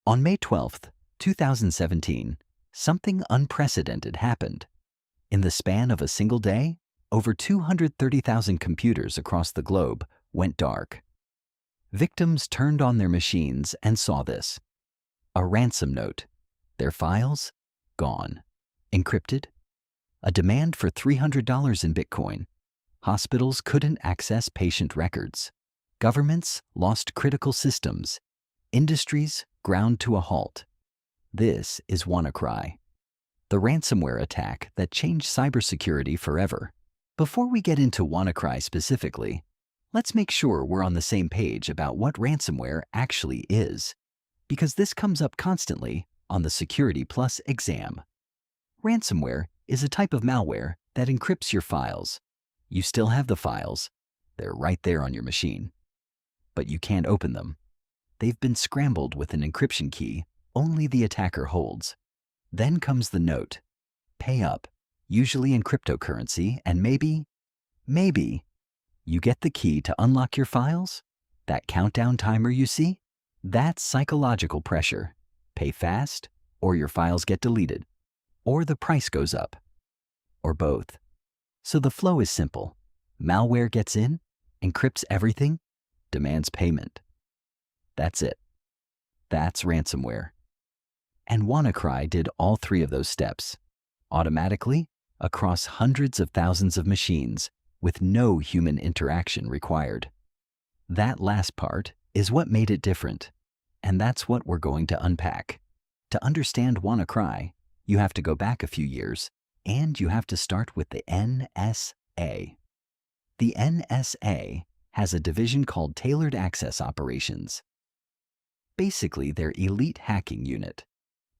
On May 12th, 2017, something unprecedented happened. In the span of a single day, over 230,000 computers across the globe went dark. Victims turned on their machines and saw this. A ransom note. Their files? Gone. Encrypted? A demand for $300 in Bitcoin. Hospitals couldn't access patient records. Governments lost critical systems. Industries ground to a halt. This is WannaCry, the ransomware attack that changed cybersecurity forever. Before we get into WannaCry specifically, let's make sure we're on the same page about what ransomware actually is, because this comes up constantly on the Security Plus exam. Ransomware is a type of malware that encrypts your files. You still have the files. They're right there on your machine. But you can't open them. They've been scrambled with an encryption key only the attacker holds. Then comes the note. Pay up, usually in cryptocurrency, and maybe, you get the key to unlock your files? That countdown timer you see? That's psychological pressure. Pay fast, or your files get deleted, or the price goes up, or both. So the flow is simple. Malware gets in, encrypts everything, demands payment. That's it. That's ransomware. And WannaCry did all three of those steps, automatically, across hundreds of thousands of machines, with no human interaction required. That last part is what made it different, and that's what we're going to unpack. To understand WannaCry, you have to go back a few years, and you have to start with the NSA. The NSA has a division called Tailored Access Operations. Basically, their elite hacking unit.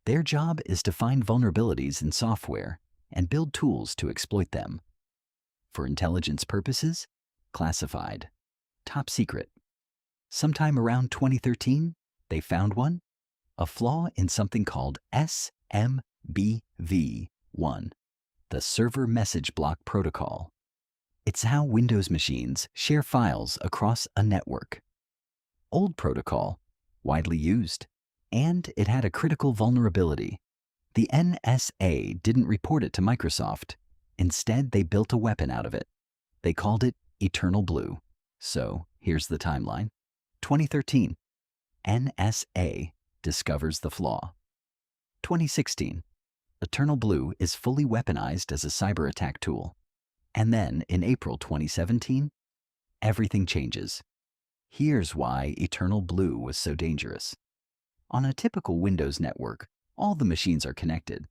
Their job is to find vulnerabilities in software and build tools to exploit them. For intelligence purposes, classified, top secret. Sometime around 2013, they found one, a flaw in something called SMBV1, the Server Message Block Protocol. It's how Windows machines share files across a network. Old protocol, widely used, and it had a critical vulnerability. The NSA didn't report it to Microsoft. Instead, they built a weapon out of it. They called it EternalBlue. So, here's the timeline. 2013, NSA discovers the flaw. 2016, EternalBlue is fully weaponized as a cyberattack tool. And then, in April 2017, everything changes. Here's why EternalBlue was so dangerous. On a typical Windows network, all the machines are connected.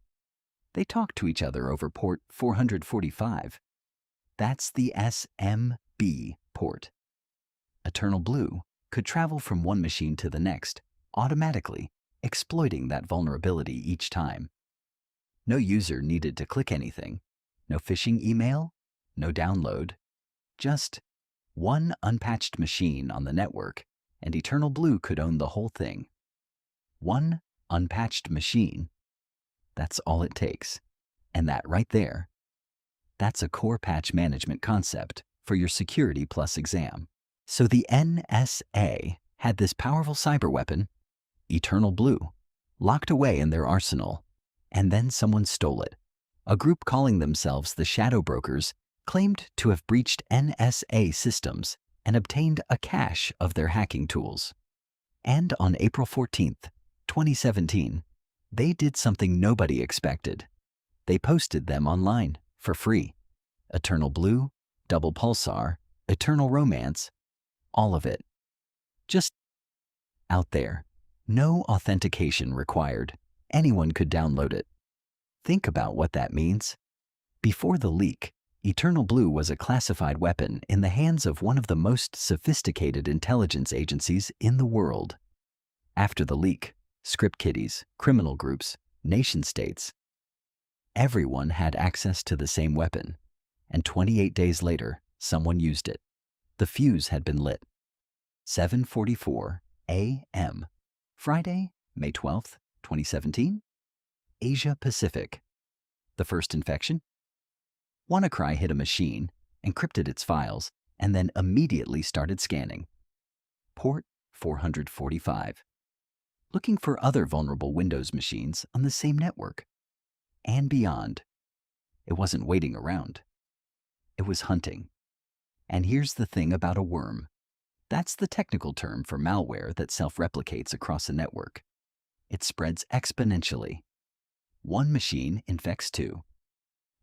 They talk to each other over port 445. That's the SMB port. EternalBlue could travel from one machine to the next, automatically, exploiting that vulnerability each time. No user needed to click anything. No phishing email, no download. Just one unpatched machine on the network, and EternalBlue could own the whole thing. One unpatched machine. That's all it takes. And that right there, that's a core patch management concept for your Security Plus exam. So the NSA had this powerful cyber weapon, EternalBlue, locked away in their arsenal, and then someone stole it. A group calling themselves the Shadow Brokers claimed to have breached NSA systems and obtained a cache of their hacking tools. And on April 14th, 2017, they did something nobody expected. They posted them online for free. EternalBlue, Double Pulsar, Eternal Romance, all of it. Just out there. No authentication required. Anyone could download it. Think about what that means. Before the leak, EternalBlue was a classified weapon in the hands of one of the most sophisticated intelligence agencies in the world. After the leak, script kiddies, criminal groups, nation-states, everyone had access to the same weapon, and 28 days later, someone used it. The fuse had been lit. 7:44 a.m. Friday, May 12th, 2017, Asia Pacific. The first infection? WannaCry hit a machine, encrypted its files, and then immediately started scanning. Port 445. looking for other vulnerable Windows machines on the same network. And beyond. It wasn't waiting around. It was hunting. And here's the thing about a worm. That's the technical term for malware that self-replicates across a network. It spreads exponentially. One machine infects 2.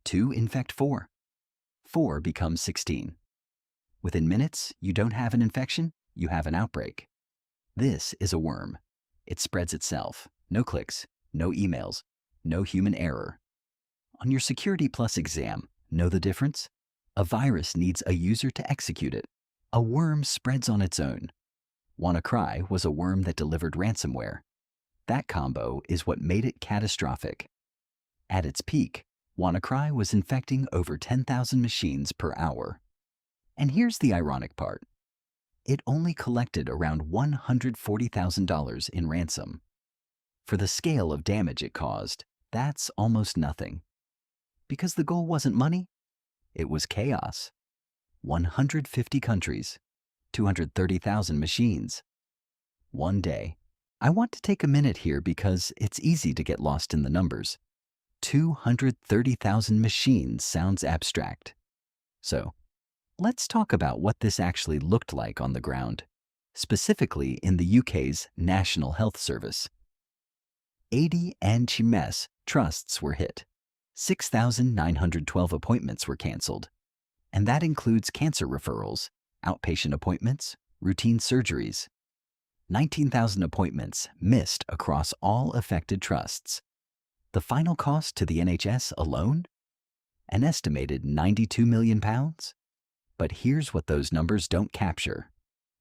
2 infect 4. 4 becomes 16. Within minutes, you don't have an infection, you have an outbreak. This is a worm. It spreads itself. No clicks, no emails, no human error. On your Security Plus exam, know the difference? A virus needs a user to execute it. A worm spreads on its own. WannaCry was a worm that delivered ransomware. That combo is what made it catastrophic. At its peak, WannaCry was infecting over 10,000 machines per hour. And here's the ironic part. It only collected around $140,000 in ransom. For the scale of damage it caused, that's almost nothing. Because the goal wasn't money, it was chaos. 150 countries, 230,000 machines. One day. I want to take a minute here because it's easy to get lost in the numbers. 230,000 machines sounds abstract. So, let's talk about what this actually looked like on the ground, specifically in the UK's National Health Service. 80 NHS trusts were hit. 6,912 appointments were cancelled. And that includes cancer referrals, outpatient appointments, routine surgeries. 19,000 appointments missed across all affected trusts. The final cost to the NHS alone? An estimated £92 million. But here's what those numbers don't capture.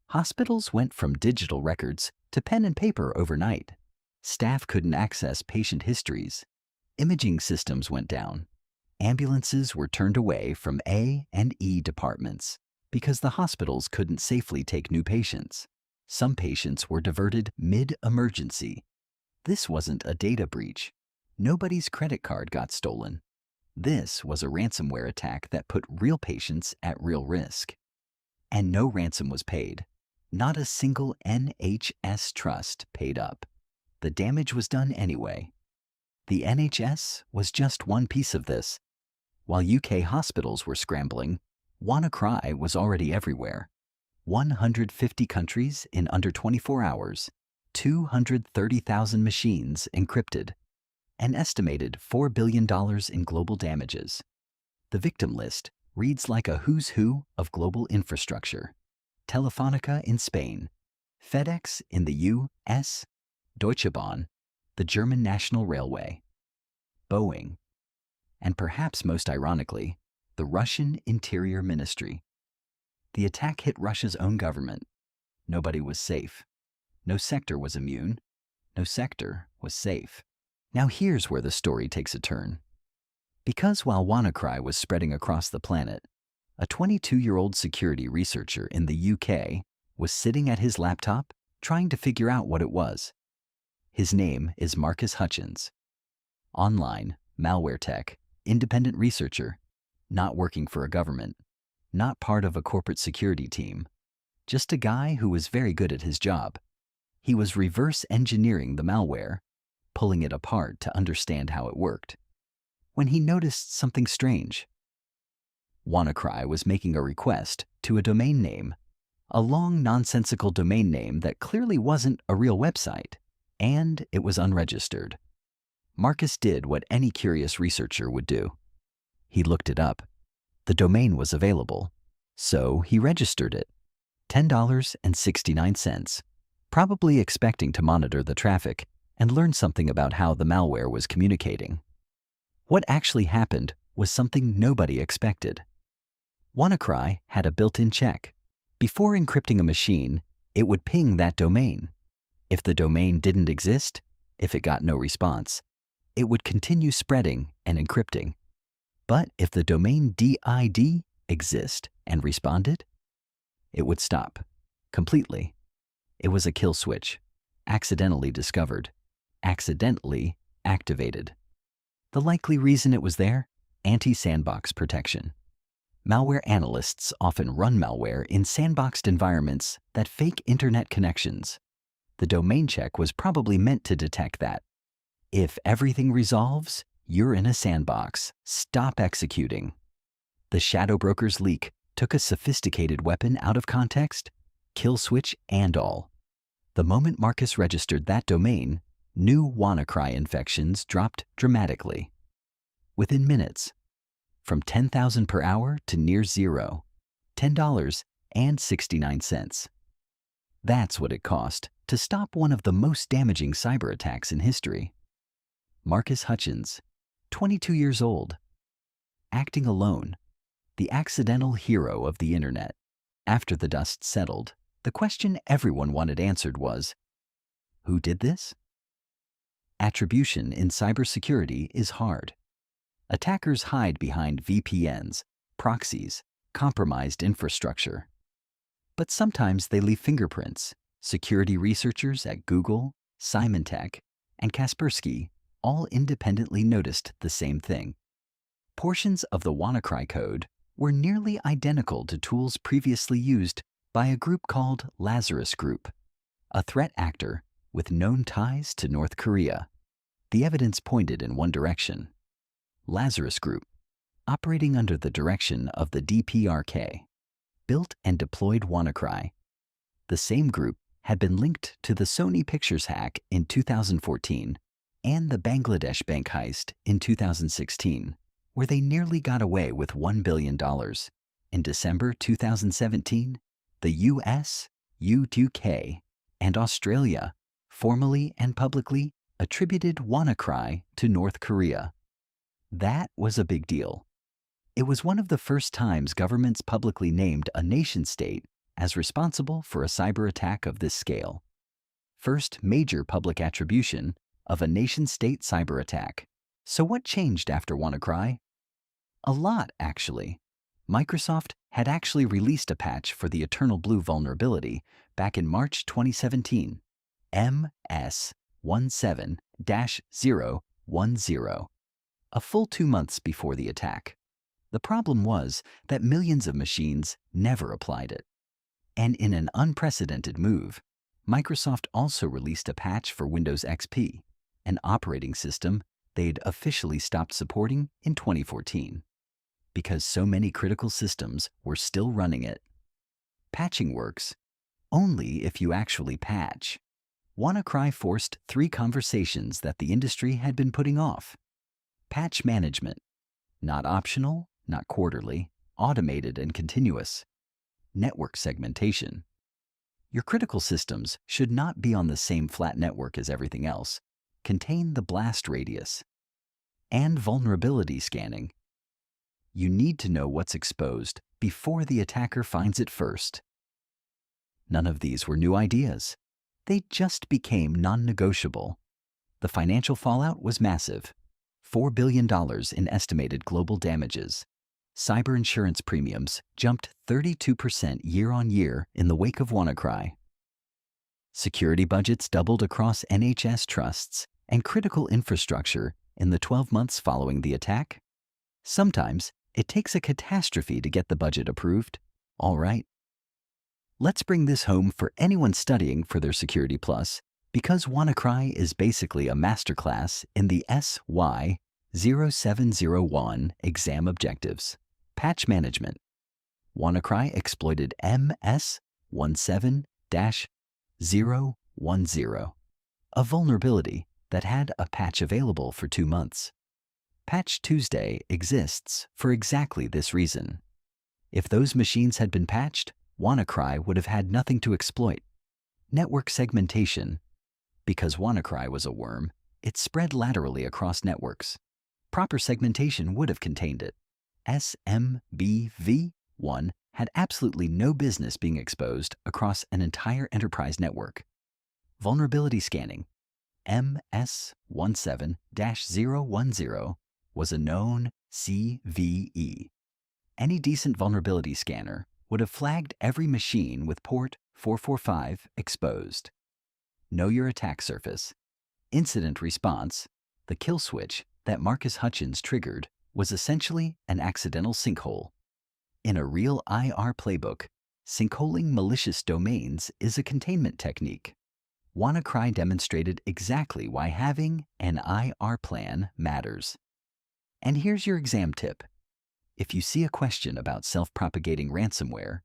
Hospitals went from digital records to pen and paper overnight. Staff couldn't access patient histories. Imaging systems went down. Ambulances were turned away from A and E departments because the hospitals couldn't safely take new patients. Some patients were diverted mid-emergency. This wasn't a data breach. Nobody's credit card got stolen. This was a ransomware attack that put real patients at real risk. And no ransom was paid. Not a single NHS trust paid up. The damage was done anyway. The NHS was just one piece of this. While UK hospitals were scrambling, WannaCry was already everywhere. 150 countries in under 24 hours, 230,000 machines encrypted, an estimated $4 billion in global damages. The victim list reads like a who's who of global infrastructure. Telefonica in Spain, FedEx in the US, Deutsche Bahn, the German National Railway, Boeing, and perhaps most ironically, the Russian Interior Ministry. The attack hit Russia's own government. Nobody was safe. No sector was immune. No sector was safe. Now here's where the story takes a turn. Because while WannaCry was spreading across the planet, a 22-year-old security researcher in the UK was sitting at his laptop trying to figure out what it was. His name is Marcus Hutchins. Online, malware tech, independent researcher, not working for a government, not part of a corporate security team, just a guy who was very good at his job. He was reverse engineering the malware, pulling it apart to understand how it worked, when he noticed something strange. WannaCry was making a request to a domain name, a long nonsensical domain name that clearly wasn't a real website, and it was unregistered. Marcus did what any curious researcher would do. He looked it up. The domain was available, so he registered it. $10.69, probably expecting to monitor the traffic and learn something about how the malware was communicating. What actually happened was something nobody expected. WannaCry had a built-in check. Before encrypting a machine, it would ping that domain. If the domain didn't exist, if it got no response, it would continue spreading and encrypting. But if the domain DID exist and responded, it would stop completely. It was a kill switch, accidentally discovered, accidentally activated. The likely reason it was there? Anti-sandbox protection. Malware analysts often run malware in sandboxed environments that fake internet connections. The domain check was probably meant to detect that. If everything resolves, you're in a sandbox. Stop executing. The shadow broker's leak took a sophisticated weapon out of context, kill switch and all. The moment Marcus registered that domain, new WannaCry infections dropped dramatically. Within minutes, from 10,000 per hour to near zero, $10.69. That's what it cost to stop one of the most damaging cyber attacks in history. Marcus Hutchins, 22 years old, acting alone, the accidental hero of the internet. After the dust settled, the question everyone wanted answered was, who did this? Attribution in cybersecurity is hard. Attackers hide behind VPNs, proxies, compromised infrastructure. But sometimes they leave fingerprints. Security researchers at Google, Symantec, and Kaspersky all independently noticed the same thing. Portions of the WannaCry code were nearly identical to tools previously used by a group called Lazarus Group, a threat actor with known ties to North Korea. The evidence pointed in one direction. Lazarus Group, operating under the direction of the DPRK, built and deployed WannaCry. The same group had been linked to the Sony Pictures hack in 2014 and the Bangladesh bank heist in 2016, where they nearly got away with $1 billion. In December 2017, the US, UK, and Australia formally and publicly attributed WannaCry to North Korea. That was a big deal. It was one of the first times governments publicly named a nation-state as responsible for a cyber attack of this scale. First major public attribution of a nation-state cyber attack. So what changed after WannaCry? A lot, actually. Microsoft had actually released a patch for the EternalBlue vulnerability back in March 2017, MS17-010, a full 2 months before the attack. The problem was that millions of machines never applied it. And in an unprecedented move, Microsoft also released a patch for Windows XP, an operating system they'd officially stopped supporting in 2014, because so many critical systems were still running it. Patching works only if you actually patch. WannaCry forced 3 conversations that the industry had been putting off. Patch management, not optional, not quarterly, automated and continuous. Network segmentation. Your critical systems should not be on the same flat network as everything else. Contain the blast radius. And vulnerability scanning. You need to know what's exposed before the attacker finds it first. None of these were new ideas. They just became non-negotiable. The financial fallout was massive. $4 billion in estimated global damages. Cyber insurance premiums jumped 32% year-on-year in the wake of WannaCry. Security budgets doubled across NHS trusts and critical infrastructure in the 12 months following the attack. Sometimes it takes a catastrophe to get the budget approved. All right. Let's bring this home for anyone studying for their Security Plus, because WannaCry is basically a masterclass in the SY0701 exam objectives. Patch management. WannaCry exploited MS17-010, a vulnerability that had a patch available for 2 months. Patch Tuesday exists for exactly this reason. If those machines had been patched, WannaCry would have had nothing to exploit. Network segmentation. Because WannaCry was a worm, it spread laterally across networks. Proper segmentation would have contained it. SMBV1 had absolutely no business being exposed across an entire enterprise network. Vulnerability scanning. MS17-010 was a known CVE. Any decent vulnerability scanner would have flagged every machine with port 445 exposed. Know your attack surface. Incident response. The kill switch that Marcus Hutchins triggered was essentially an accidental sinkhole. In a real IR playbook, sinkholing malicious domains is a containment technique. WannaCry demonstrated exactly why having an IR plan matters. And here's your exam tip. If you see a question about self-propagating ransomware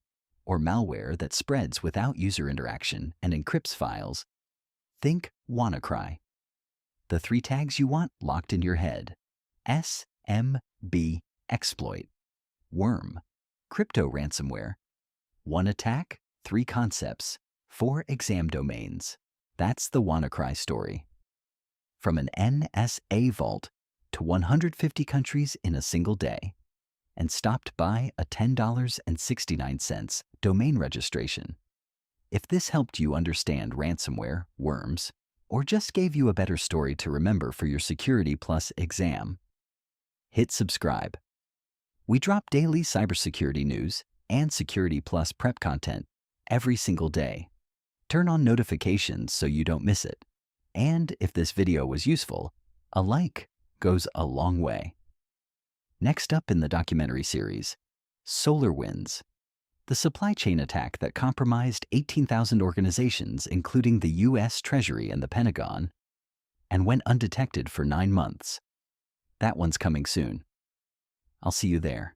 or malware that spreads without user interaction and encrypts files, think WannaCry. The 3 tags you want locked in your head: SMB exploit, worm, crypto ransomware, 1 attack, 3 concepts, 4 exam domains. That's the WannaCry story. From an NSA vault to 150 countries in a single day, and stopped by a $10.69 domain registration. If this helped you understand ransomware, worms, or just gave you a better story to remember for your Security Plus exam, hit subscribe. We drop daily cybersecurity news and Security Plus prep content every single day. Turn on notifications so you don't miss it. And if this video was useful, a like goes a long way. Next up in the documentary series, SolarWinds, the supply chain attack that compromised 18,000 organizations, including the U.S. Treasury and the Pentagon, and went undetected for 9 months. That one's coming soon. I'll see you there.